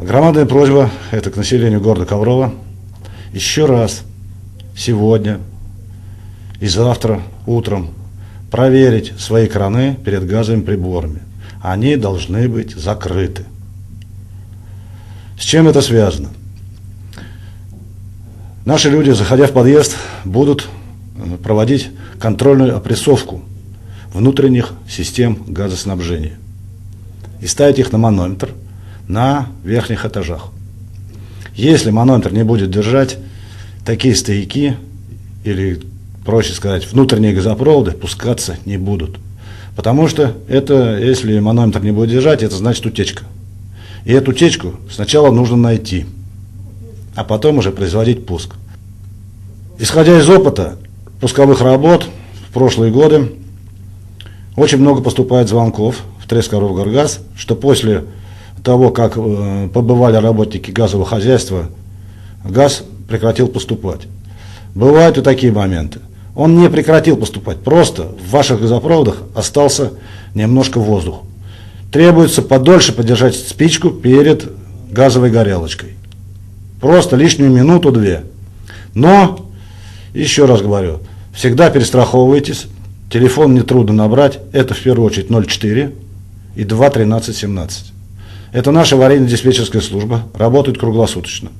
Громадная просьба, это к населению города Коврова, еще раз сегодня и завтра утром проверить свои краны перед газовыми приборами. Они должны быть закрыты. С чем это связано? Наши люди, заходя в подъезд, будут проводить контрольную опрессовку внутренних систем газоснабжения и ставить их на манометр на верхних этажах. Если манометр не будет держать, такие стояки, или, проще сказать, внутренние газопроводы пускаться не будут. Потому что это, если манометр не будет держать, это значит утечка. И эту утечку сначала нужно найти, а потом уже производить пуск. Исходя из опыта пусковых работ в прошлые годы, очень много поступает звонков в Трескавровгоргаз, что после того, как побывали работники газового хозяйства, газ прекратил поступать. Бывают и такие моменты. Он не прекратил поступать, просто в ваших газопроводах остался немножко воздуха. Требуется подольше подержать спичку перед газовой горелочкой. Просто лишнюю минуту-две. Но, еще раз говорю, всегда перестраховывайтесь. Телефон нетрудно набрать. Это в первую очередь 04 и 2 13 17. Это наша аварийно-диспетчерская служба. Работает круглосуточно.